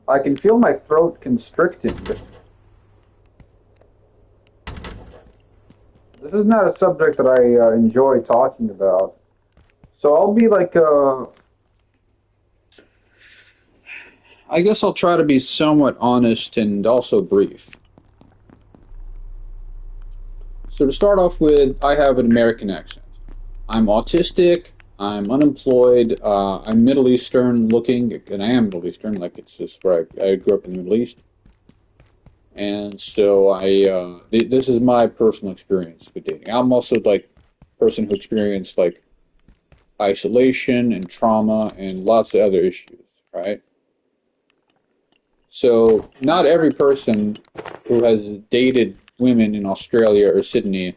I can feel my throat constricting. This is not a subject that I enjoy talking about. So I'll be like, I guess I'll try to be somewhat honest and also brief. So to start off with, I have an American accent. I'm autistic. I'm unemployed. I'm Middle Eastern looking, and I am Middle Eastern. Like it's just where I grew up in the Middle East, and so this is my personal experience with dating. I'm also like a person who experienced like isolation and trauma and lots of other issues, right? So not every person who has dated women in Australia or Sydney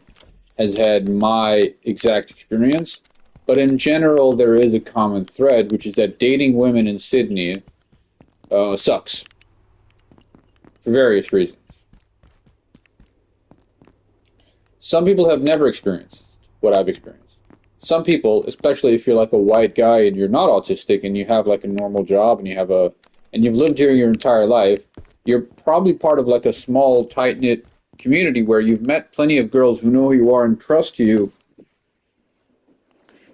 has had my exact experience, but in general, there is a common thread, which is that dating women in Sydney sucks for various reasons. Some people have never experienced what I've experienced. Some people, especially if you're like a white guy and you're not autistic and you have like a normal job and you've lived here your entire life, you're probably part of like a small, tight knit community where you've met plenty of girls who know who you are and trust you.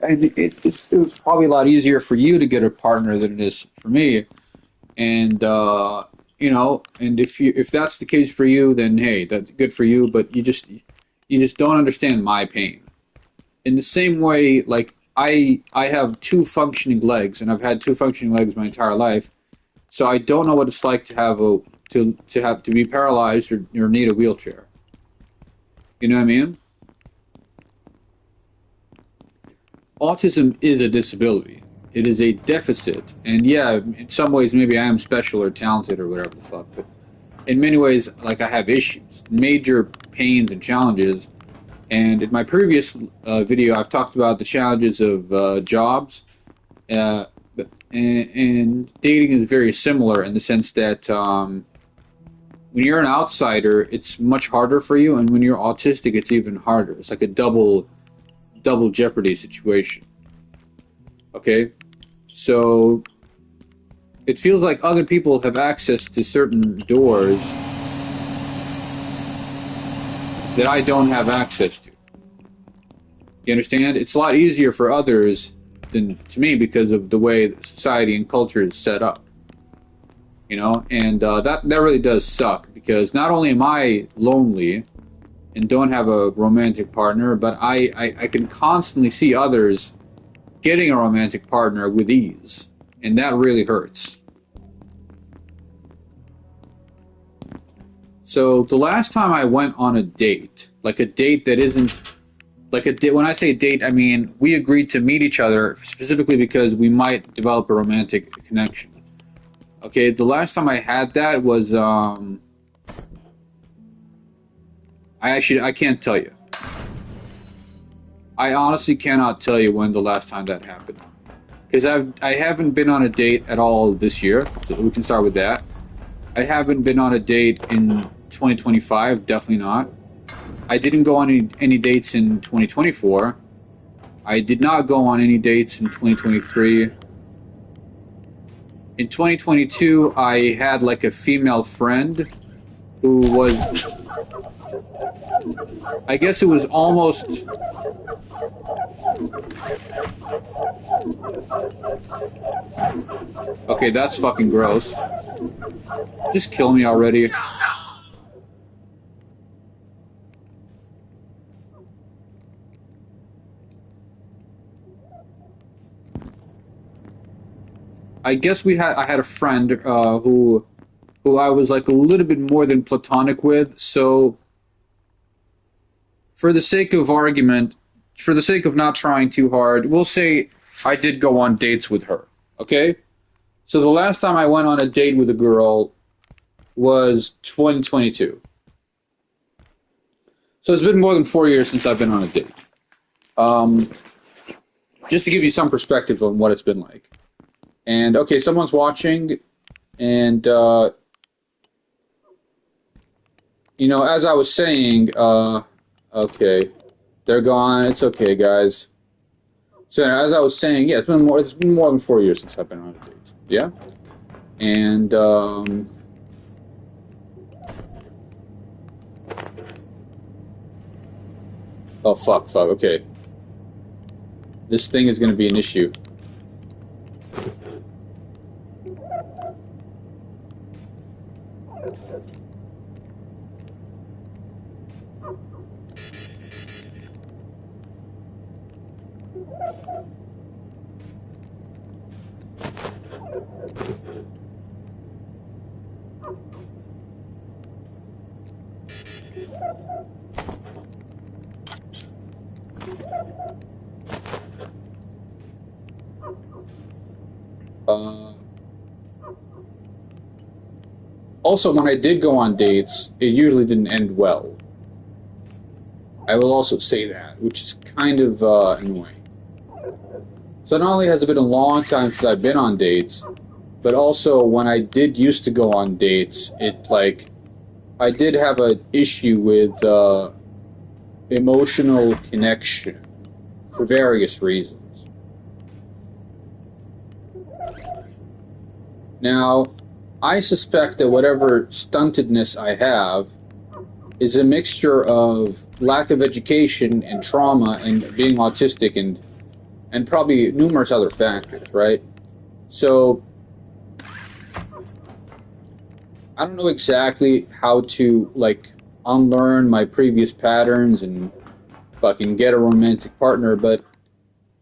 And it was probably a lot easier for you to get a partner than it is for me. And and if that's the case for you, then hey, that's good for you. But you just don't understand my pain. In the same way, like I have two functioning legs, and I've had two functioning legs my entire life. So I don't know what it's like to have to be paralyzed or need a wheelchair. You know what I mean? Autism is a disability. It is a deficit, and yeah, in some ways maybe I am special or talented or whatever the fuck. But in many ways, like I have issues, major pains and challenges. And in my previous video, I've talked about the challenges of jobs. Uh, and dating is very similar in the sense that when you're an outsider, it's much harder for you, and when you're autistic, it's even harder. It's like a double jeopardy situation. Okay, so it feels like other people have access to certain doors that I don't have access to. You understand? It's a lot easier for others than to me because of the way society and culture is set up. And that really does suck because not only am I lonely and don't have a romantic partner, but I can constantly see others getting a romantic partner with ease, and that really hurts. So the last time I went on a date, like a date that isn't like a date, when I say date, I mean we agreed to meet each other specifically because we might develop a romantic connection. Okay, the last time I had that was I can't tell you. I honestly cannot tell you when the last time that happened. Because I haven't been on a date at all this year, so we can start with that. I haven't been on a date in 2025, definitely not. I didn't go on any dates in 2024. I did not go on any dates in 2023. In 2022, I had like a female friend who was, I guess it was almost, okay, that's fucking gross. Just kill me already. I guess I had a friend who I was like a little bit more than platonic with. So for the sake of argument, for the sake of not trying too hard, we'll say I did go on dates with her. Okay? So the last time I went on a date with a girl was 2022. So it's been more than 4 years since I've been on a date. Just to give you some perspective on what it's been like. And okay, someone's watching, and as I was saying, okay, they're gone. It's okay, guys. So as I was saying, yeah, it's been more than 4 years since I've been on a date. Yeah. And oh fuck, okay. This thing is going to be an issue. Also, when I did go on dates, it usually didn't end well. I will also say that, which is kind of annoying. So not only has it been a long time since I've been on dates, but also when I did used to go on dates, I did have an issue with emotional connection for various reasons. Now, I suspect that whatever stuntedness I have is a mixture of lack of education and trauma and being autistic and probably numerous other factors, right? So, I don't know exactly how to, unlearn my previous patterns and fucking get a romantic partner, but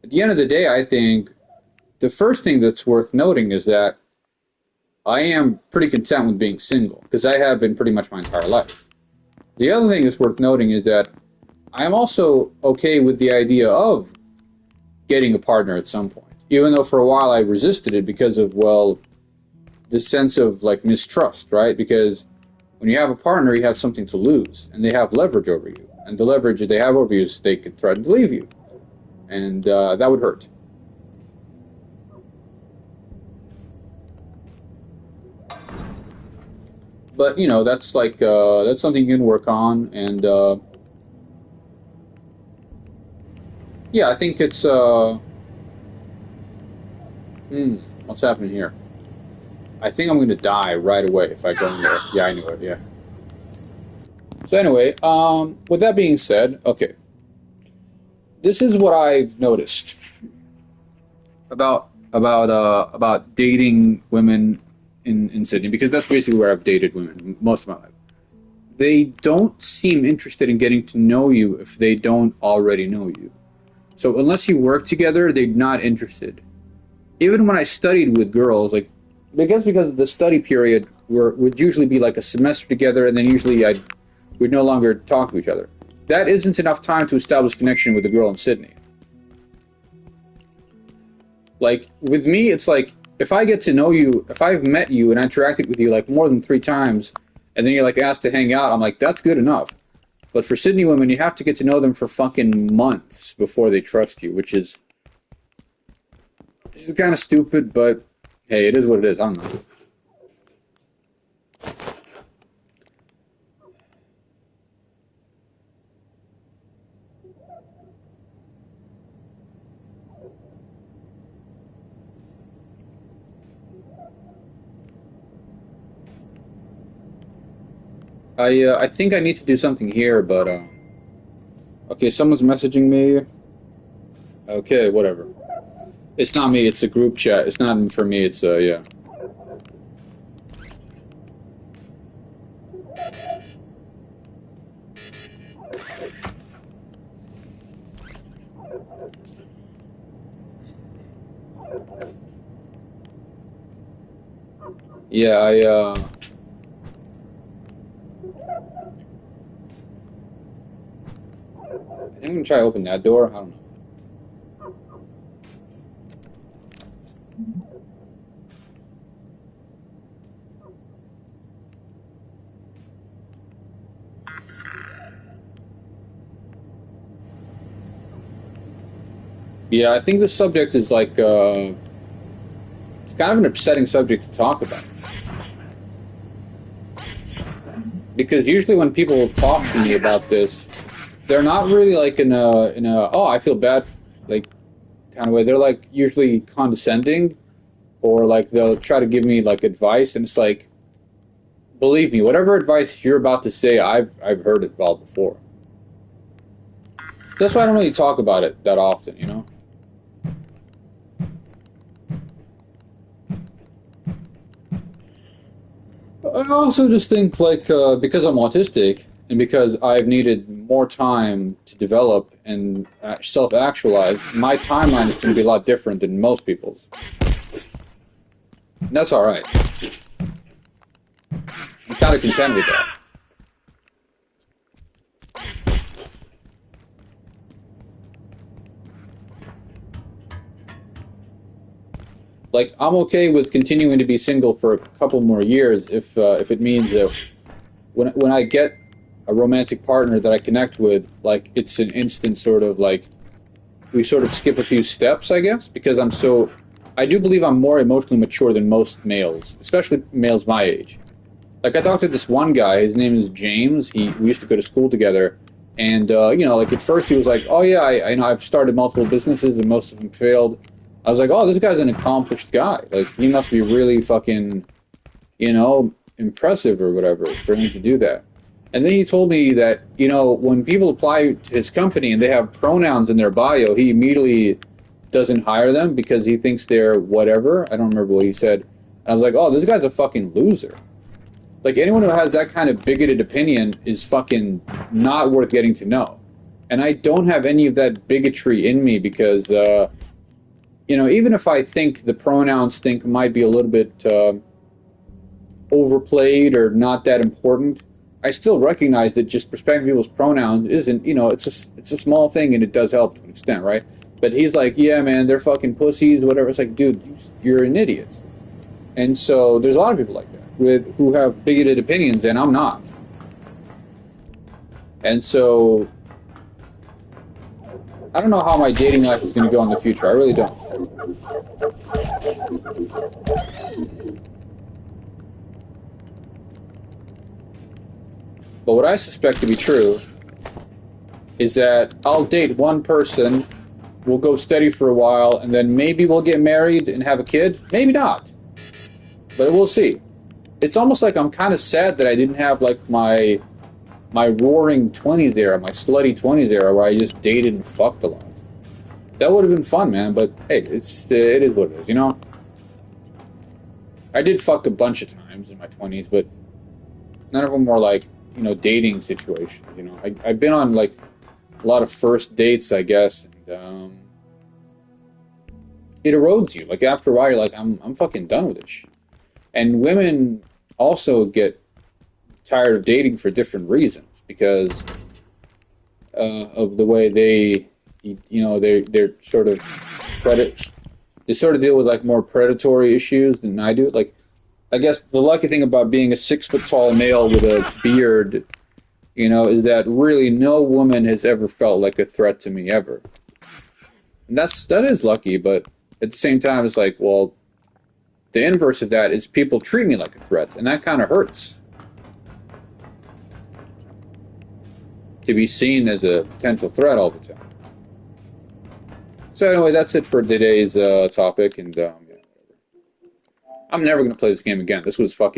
at the end of the day, I think the first thing that's worth noting is that I am pretty content with being single, because I have been pretty much my entire life. The other thing that's worth noting is that I'm also okay with the idea of getting a partner at some point, even though for a while I resisted it because of, well, this sense of mistrust, right? Because when you have a partner, you have something to lose, and they have leverage over you, and the leverage that they have over you is they could threaten to leave you, and that would hurt. But that's that's something you can work on, and yeah, I think it's what's happening here? I think I'm gonna die right away if I go in there. Yeah, I knew it. Yeah. So anyway, with that being said, okay, this is what I've noticed about dating women in Sydney, because that's basically where I've dated women most of my life. They don't seem interested in getting to know you if they don't already know you. So unless you work together, they're not interested. Even when I studied with girls, I guess because of the study period would usually be like a semester together, and then usually we'd no longer talk to each other. That isn't enough time to establish connection with a girl in Sydney. With me, it's if I get to know you, if I've met you and interacted with you more than 3 times, and then you're asked to hang out, I'm that's good enough. But for Sydney women, you have to get to know them for fucking months before they trust you, which is kind of stupid, but hey, it is what it is. I don't know. I think I need to do something here, but okay, someone's messaging me. Okay, whatever. It's not me. It's a group chat. It's not for me. It's yeah. Yeah, I think I'm gonna try to open that door. I don't know. Yeah, I think the subject is it's kind of an upsetting subject to talk about. Because usually when people talk to me about this, they're not really in a oh, I feel bad kind of way. They're usually condescending, or like they'll try to give me like advice, and it's like, believe me, whatever advice you're about to say, I've heard it all before. That's why I don't really talk about it that often, you know. I also just think like because I'm autistic and because I've needed more time to develop and self-actualize, my timeline is going to be a lot different than most people's. And that's all right. I'm kind of content with that. Like I'm okay with continuing to be single for a couple more years if it means that when I get a romantic partner that I connect with, like it's an instant sort of like we sort of skip a few steps, I guess, because I do believe I'm more emotionally mature than most males, especially males my age. Like I talked to this one guy, his name is James. We used to go to school together, and like at first he was like, "Oh yeah, I know I've started multiple businesses and most of them failed." I was like, "Oh, this guy's an accomplished guy. Like he must be really fucking, impressive or whatever for him to do that." And then he told me that, when people apply to his company and they have pronouns in their bio, he immediately doesn't hire them because he thinks they're whatever. I don't remember what he said. And I was like, "Oh, this guy's a fucking loser." Like anyone who has that kind of bigoted opinion is fucking not worth getting to know. And I don't have any of that bigotry in me because, even if I think the pronouns think might be a little bit overplayed or not that important, I still recognize that just respecting people's pronouns isn't, it's a small thing and it does help to an extent, right? But he's like, yeah, man, they're fucking pussies, whatever. It's like, dude, you're an idiot. And so there's a lot of people like that who have bigoted opinions, and I'm not. And so I don't know how my dating life is going to go in the future. I really don't. But what I suspect to be true is that I'll date one person, we'll go steady for a while, and then maybe we'll get married and have a kid. Maybe not. But we'll see. It's almost like I'm kind of sad that I didn't have like my roaring 20s era, my slutty 20s era, where I just dated and fucked a lot. That would have been fun, man. But hey, it is what it is, you know. I did fuck a bunch of times in my 20s, but none of them were like dating situations. I've been on like a lot of first dates, I guess, and it erodes you. Like after a while, you're like, I'm fucking done with this. And women also get tired of dating for different reasons because of the way they're sort of they sort of deal with like more predatory issues than I do. Like, I guess the lucky thing about being a 6 foot tall male with a beard, is that really no woman has ever felt like a threat to me ever. And that is lucky, but at the same time, it's like, well, the inverse of that is people treat me like a threat, and that kind of hurts. To be seen as a potential threat all the time. So anyway, that's it for today's topic, and I'm never going to play this game again. This was fucking